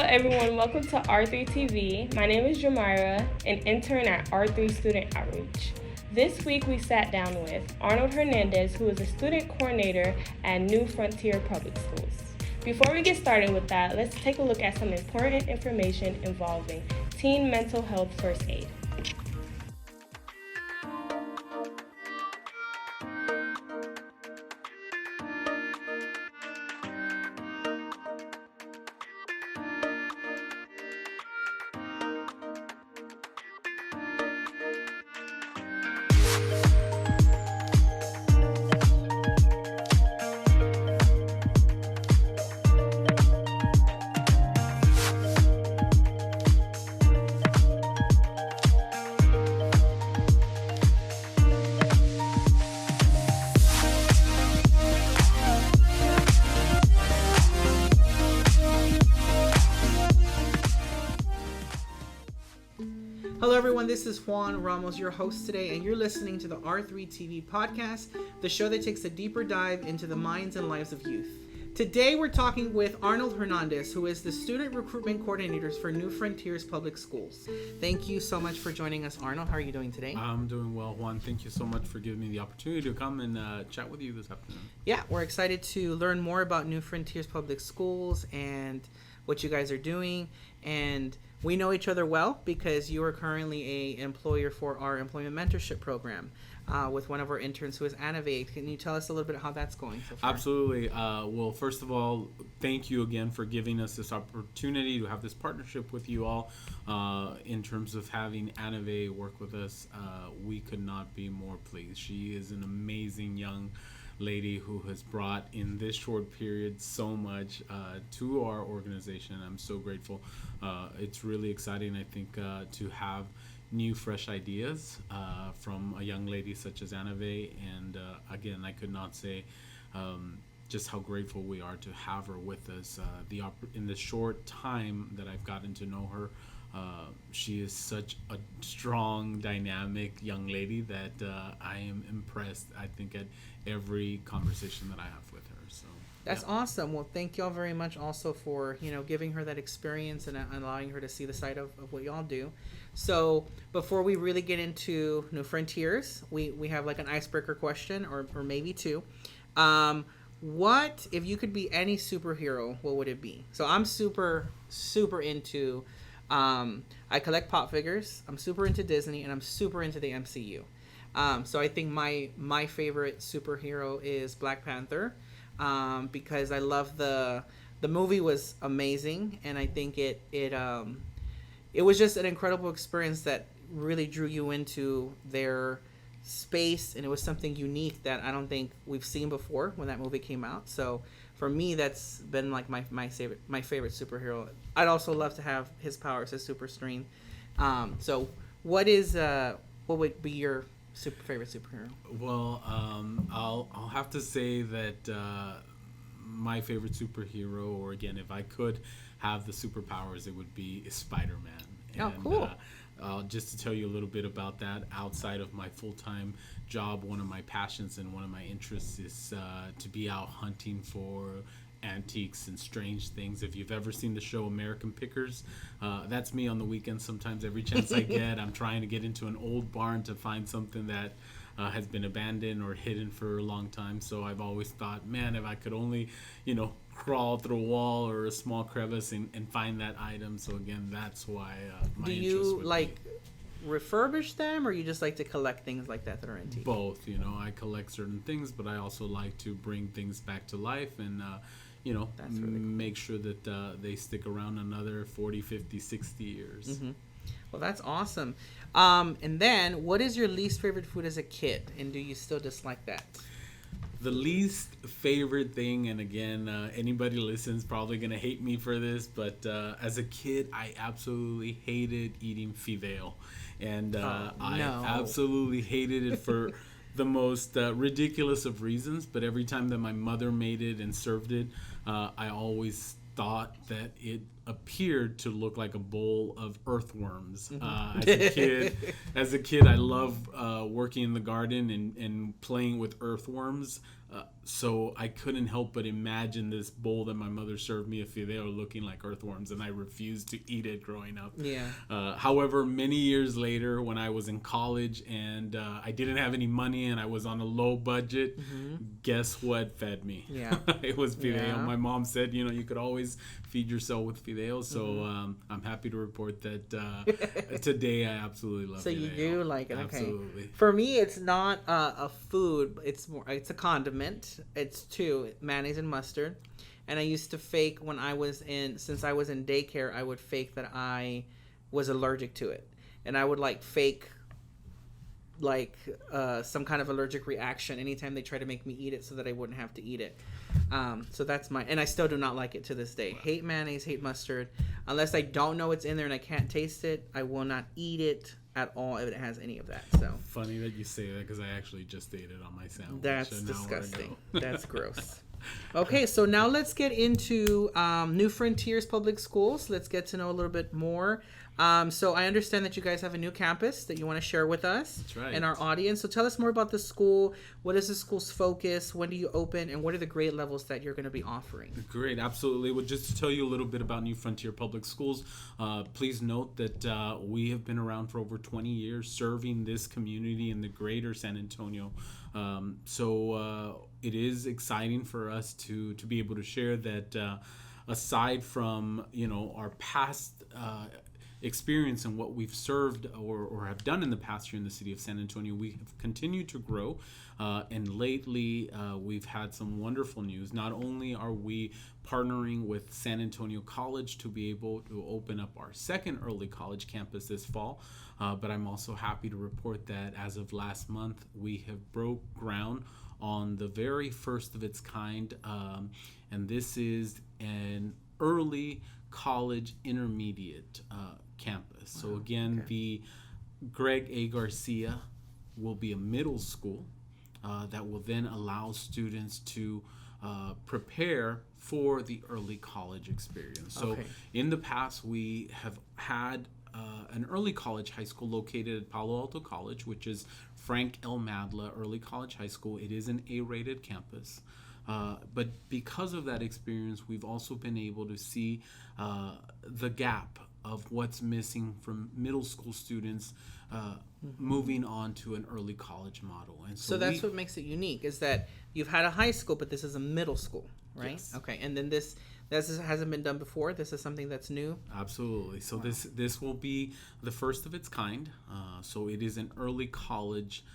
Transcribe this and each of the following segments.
everyone. Welcome to R3TV. My name is Jamira, an intern at R3 Student Outreach. This week we sat down with Arnold Hernandez, who is a student coordinator at New Frontier Public Schools. Before we get started with that, let's take a look at some important information involving teen mental health first aid. Hello everyone, this is Juan Ramos, your host today, and you're listening to the R3TV podcast, the show that takes a deeper dive into the minds and lives of youth. Today we're talking with Arnold Hernandez, who is the Student Recruitment Coordinator for New Frontiers Public Schools. Thank you so much for joining us, Arnold. How are you doing today? I'm doing well, Juan. Thank you so much for giving me the opportunity to come and chat with you this afternoon. Yeah, we're excited to learn more about New Frontiers Public Schools and what you guys are doing, and we know each other well because you are currently an employer for our Employment Mentorship program with one of our interns who is Anave. Can you tell us a little bit how that's going so far? Absolutely. Well, first of all, thank you again for giving us this opportunity to have this partnership with you all. In terms of having Anave work with us, we could not be more pleased. She is an amazing young lady who has brought in this short period so much to our organization. I'm so grateful. It's really exciting, I think, to have new, fresh ideas from a young lady such as Anave. And again, I could not say just how grateful we are to have her with us. In the short time that I've gotten to know her, she is such a strong, dynamic young lady that I am impressed, I think, at every conversation that I have with her. So that's awesome. Well, thank y'all very much also for, giving her that experience and allowing her to see the side of what y'all do. So before we really get into New Frontiers, we have like an icebreaker question or maybe two. What, if you could be any superhero, what would it be? So I'm super into, I collect pop figures, I'm super into Disney, and I'm super into the MCU. So I think my favorite superhero is Black Panther, because I love the movie was amazing, and I think it was just an incredible experience that really drew you into their space, and it was something unique that I don't think we've seen before when that movie came out. So for me, that's been like my favorite superhero. I'd also love to have his powers, his super strength. So what would be your favorite superhero? Well, I'll have to say that my favorite superhero, or again, if I could have the superpowers, it would be Spider-Man. Oh, cool. Just to tell you a little bit about that, outside of my full-time job, one of my passions and one of my interests is to be out hunting for antiques and strange things. If you've ever seen the show American Pickers, that's me on the weekends. Sometimes every chance I get, I'm trying to get into an old barn to find something that has been abandoned or hidden for a long time. So I've always thought, man, if I could only, crawl through a wall or a small crevice and find that item. So again, that's why my Do interest you would be. refurbish them, or you just like to collect things like that are antique? Both. I collect certain things, but I also like to bring things back to life and That's really cool. make sure that they stick around another 40, 50, 60 years. Mm-hmm. Well, that's awesome. And then, what is your least favorite food as a kid, and do you still dislike that? The least favorite thing, and again, anybody listens probably going to hate me for this, but as a kid, I absolutely hated eating fideo. And I absolutely hated it for the most ridiculous of reasons, but every time that my mother made it and served it, I always thought that it appeared to look like a bowl of earthworms. As a kid, I love working in the garden and playing with earthworms. So I couldn't help but imagine this bowl that my mother served me of fideo looking like earthworms, and I refused to eat it growing up. Yeah. However, many years later, when I was in college and I didn't have any money and I was on a low budget, guess what fed me? Yeah. It was fideo. Yeah. My mom said, you could always feed yourself with fideo. So I'm happy to report that today I absolutely love So fideo. you do like it, okay. Absolutely. For me, it's not a food. It's a condiment. It's two, mayonnaise and mustard. And I used to fake since I was in daycare, I would fake that I was allergic to it. And I would fake some kind of allergic reaction anytime they try to make me eat it so that I wouldn't have to eat it. So that's and I still do not like it to this day. Hate mayonnaise, hate mustard. Unless I don't know what's in there and I can't taste it, I will not eat it at all if it has any of that. So funny that you say that because I actually just ate it on my sandwich. That's disgusting. That's gross. Okay, so now let's get into New Frontiers Public Schools. Let's get to know a little bit more. So I understand that you guys have a new campus that you want to share with us. That's right. And our audience. So tell us more about the school. What is the school's focus? When do you open? And what are the grade levels that you're going to be offering? Great, absolutely. Well, just to tell you a little bit about New Frontier Public Schools, please note that we have been around for over 20 years serving this community in the greater San Antonio. So it is exciting for us to be able to share that aside from, our past experience and what we've served or have done in the past here in the city of San Antonio, we have continued to grow. And lately, we've had some wonderful news. Not only are we partnering with San Antonio College to be able to open up our second early college campus this fall, but I'm also happy to report that as of last month, we have broke ground on the very first of its kind. And this is an early college intermediate campus. So again, the Greg A. Garcia will be a middle school that will then allow students to prepare for the early college experience. So in the past, we have had an early college high school located at Palo Alto College, which is Frank L. Madla Early College High School. It is an A-rated campus. But because of that experience, we've also been able to see the gap of what's missing from middle school students moving on to an early college model. And so that's what makes it unique, is that you've had a high school, but this is a middle school, right? Yes. Okay, and then this hasn't been done before. This is something that's new. Absolutely. So this will be the first of its kind. So it is an early college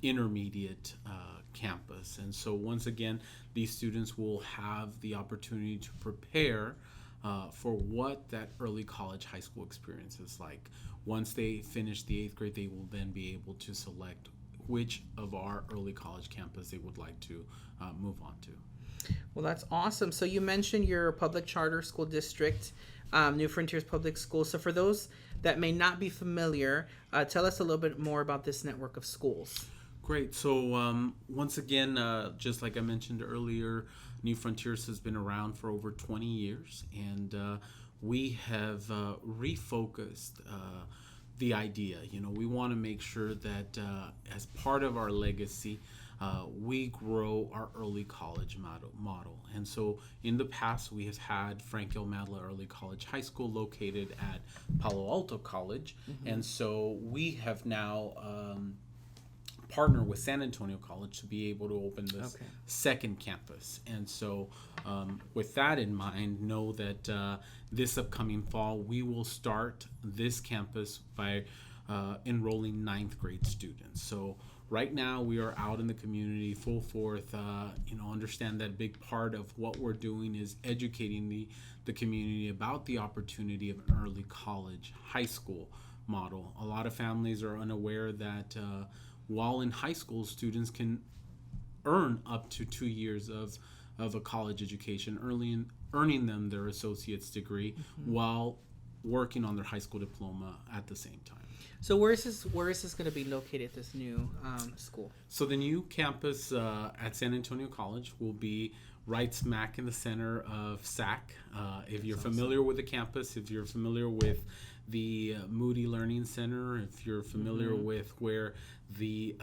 intermediate campus. And so once again, these students will have the opportunity to prepare for what that early college high school experience is like. Once they finish the 8th grade, they will then be able to select which of our early college campus they would like to move on to. Well, that's awesome. So you mentioned your public charter school district, New Frontiers Public Schools. So for those that may not be familiar, tell us a little bit more about this network of schools. Great. So once again, just like I mentioned earlier, New Frontiers has been around for over 20 years, and we have refocused the idea. We want to make sure that as part of our legacy, we grow our early college model. And so in the past, we have had Frank L. Madla Early College High School located at Palo Alto College. And so we have now partner with San Antonio College to be able to open this second campus. And so with that in mind, know that this upcoming fall, we will start this campus by enrolling 9th grade students. So right now we are out in the community full forth. Understand that a big part of what we're doing is educating the community about the opportunity of an early college high school model. A lot of families are unaware that while in high school, students can earn up to 2 years of a college education, earning them their associate's degree while working on their high school diploma at the same time. So where is this going to be located, this new school? So the new campus at San Antonio College will be right smack in the center of SAC. If you're familiar with the campus, if you're familiar with the Moody Learning Center, if you're familiar with where the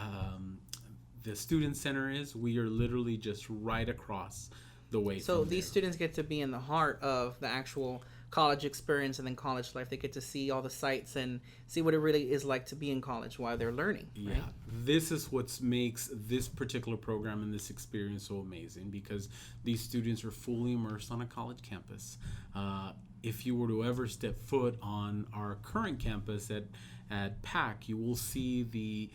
student center is, we are literally just right across the way. So these students get to be in the heart of the actual college experience and then college life. They get to see all the sights and see what it really is like to be in college while they're learning. Yeah, right? this is what makes this particular program and this experience so amazing, because these students are fully immersed on a college campus. If you were to ever step foot on our current campus at PAC, you will see the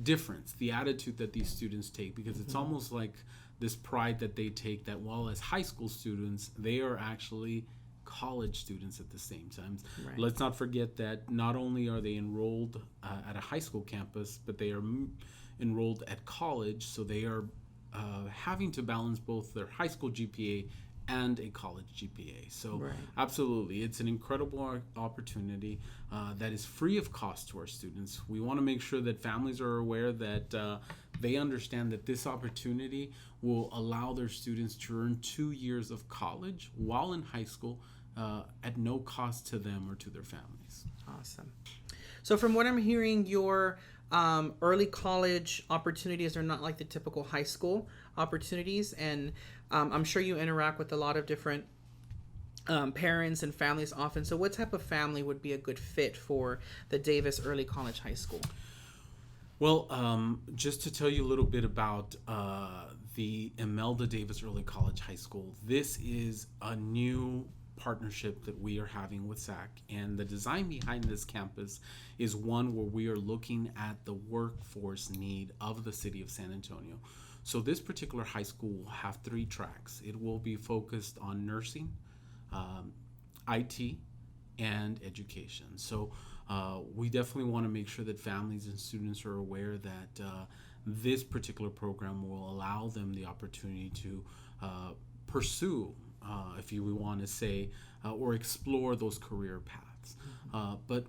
difference, the attitude that these students take, because it's almost like this pride that they take that while as high school students, they are actually college students at the same time. Right. Let's not forget that not only are they enrolled at a high school campus, but they are enrolled at college, so they are having to balance both their high school GPA and a college GPA. So Right. absolutely, it's an incredible opportunity that is free of cost to our students. We want to make sure that families are aware that they understand that this opportunity will allow their students to earn 2 years of college while in high school at no cost to them or to their families. Awesome. So from what I'm hearing, your early college opportunities are not like the typical high school opportunities, and I'm sure you interact with a lot of different parents and families often. So what type of family would be a good fit for the Davis Early College High School? Well, just to tell you a little bit about the Imelda Davis Early College High School, this is a new partnership that we are having with SAC, and the design behind this campus is one where we are looking at the workforce need of the city of San Antonio. So this particular high school will have 3 tracks. It will be focused on nursing, IT, and education. So we definitely want to make sure that families and students are aware that this particular program will allow them the opportunity to pursue, if you want to say, or explore those career paths. But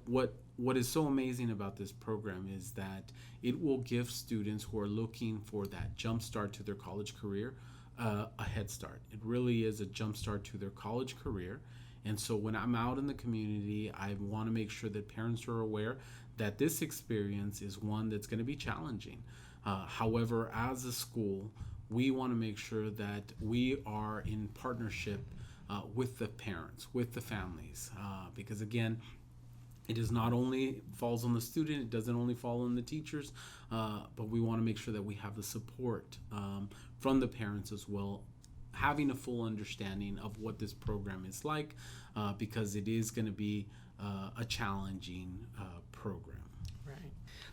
what is so amazing about this program is that it will give students who are looking for that jump start to their college career a head start. It really is a jump start to their college career. And so when I'm out in the community, I want to make sure that parents are aware that this experience is one that's going to be challenging. However, as a school, we want to make sure that we are in partnership with the parents, with the families, because again, it is not only falls on the student, it doesn't only fall on the teachers, but we want to make sure that we have the support from the parents as well, having a full understanding of what this program is like, because it is going to be a challenging program. Right.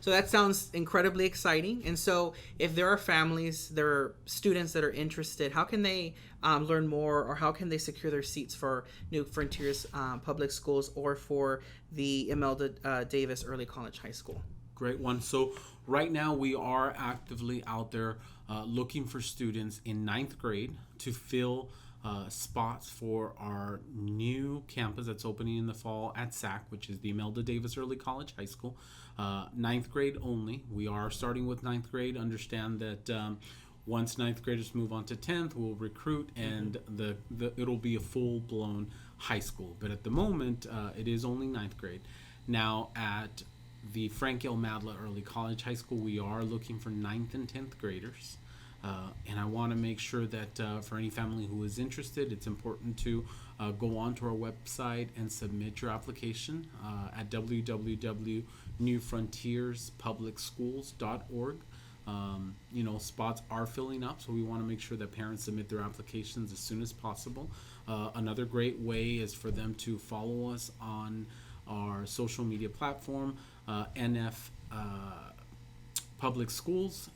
So that sounds incredibly exciting. And so if there are families, there are students that are interested, how can they learn more, or how can they secure their seats for New Frontiers Public Schools or for the Imelda Davis Early College High School? Great one. So right now we are actively out there looking for students in 9th grade to fill spots for our new campus that's opening in the fall at SAC, which is the Imelda Davis Early College High School. 9th grade only. We are starting with 9th grade. Understand that once 9th graders move on to 10th, we'll recruit, and it'll be a full-blown high school. But at the moment, it is only 9th grade. Now at the Frank L. Madla Early College High School, we are looking for 9th and 10th graders. And I want to make sure that for any family who is interested, it's important to go onto our website and submit your application at www.newfrontierspublicschools.org. Spots are filling up, so we want to make sure that parents submit their applications as soon as possible. Another great way is for them to follow us on our social media platform, NF Public Schools.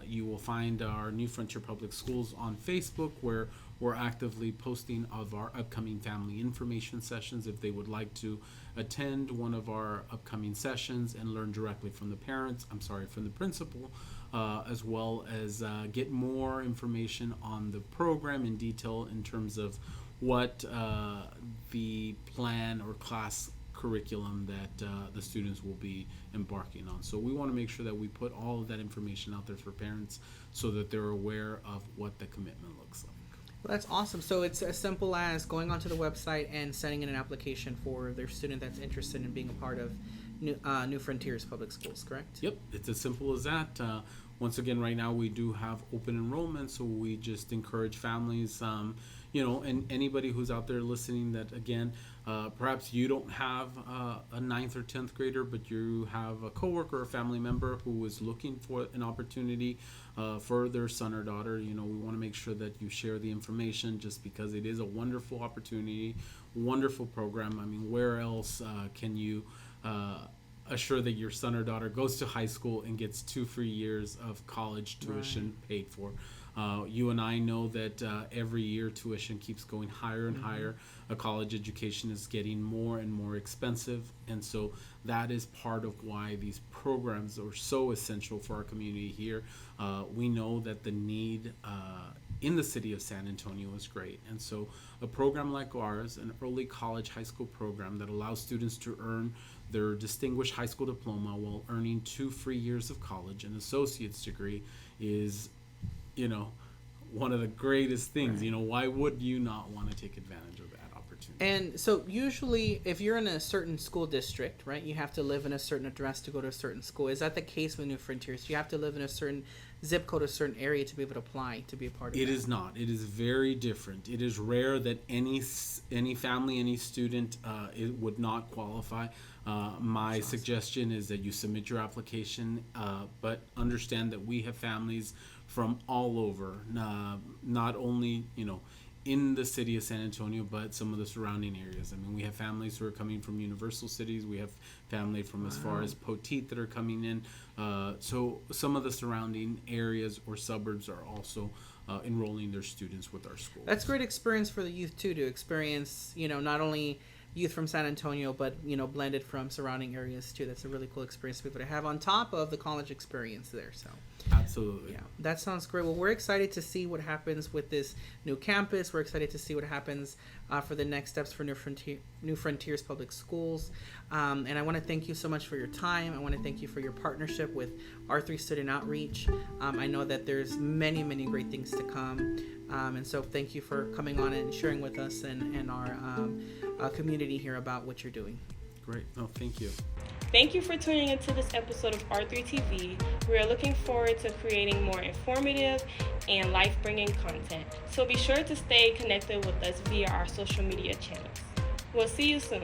You will find our New Frontier Public Schools on Facebook, where we're actively posting of our upcoming family information sessions if they would like to attend one of our upcoming sessions and learn directly from the from the principal, as well as get more information on the program in detail in terms of what the plan or class curriculum that the students will be embarking on. So we want to make sure that we put all of that information out there for parents so that they're aware of what the commitment looks like. Well, that's awesome. So it's as simple as going onto the website and sending in an application for their student that's interested in being a part of New Frontiers Public Schools, correct? Yep, it's as simple as that. Once again, right now we do have open enrollment, so we just encourage families, and anybody who's out there listening that, again, perhaps you don't have a 9th or 10th grader, but you have a coworker or a family member who is looking for an opportunity for their son or daughter. We want to make sure that you share the information, just because it is a wonderful opportunity, wonderful program. I mean, where else can you assure that your son or daughter goes to high school and gets 2 free years of college tuition paid for? You and I know that every year tuition keeps going higher and higher. A college education is getting more and more expensive, and so that is part of why these programs are so essential for our community here. We know that the need in the city of San Antonio is great, and so a program like ours, an early college high school program that allows students to earn their distinguished high school diploma while earning 2 free years of college, an associate's degree, is one of the greatest things. Right. Why would you not want to take advantage of that opportunity? And so usually if you're in a certain school district, right, you have to live in a certain address to go to a certain school. Is that the case with New Frontiers? You have to live in a certain zip code, a certain area to be able to apply to be a part of It that? is not. It is very different. It is rare that any family, any student it would not qualify. My suggestion is that you submit your application, but understand that we have families from all over, not only in the city of San Antonio, but some of the surrounding areas. I mean, we have families who are coming from Universal Cities. We have family from as far as Poteet that are coming in. So some of the surrounding areas or suburbs are also enrolling their students with our school. That's great experience for the youth too, to experience, not only youth from San Antonio, but blended from surrounding areas too. That's a really cool experience for people to have on top of the college experience there. So Absolutely. yeah, that sounds great. Well, we're excited to see what happens with this new campus. We're excited to see what happens for the next steps for New Frontiers Public Schools. And I want to thank you so much for your time. I want to thank you for your partnership with R3 Student Outreach. I know that there's many, many great things to come. And so thank you for coming on and sharing with us and our community here about what you're doing. Great. No, thank you. Thank you for tuning into this episode of R3TV. We are looking forward to creating more informative and life-bringing content. So be sure to stay connected with us via our social media channels. We'll see you soon.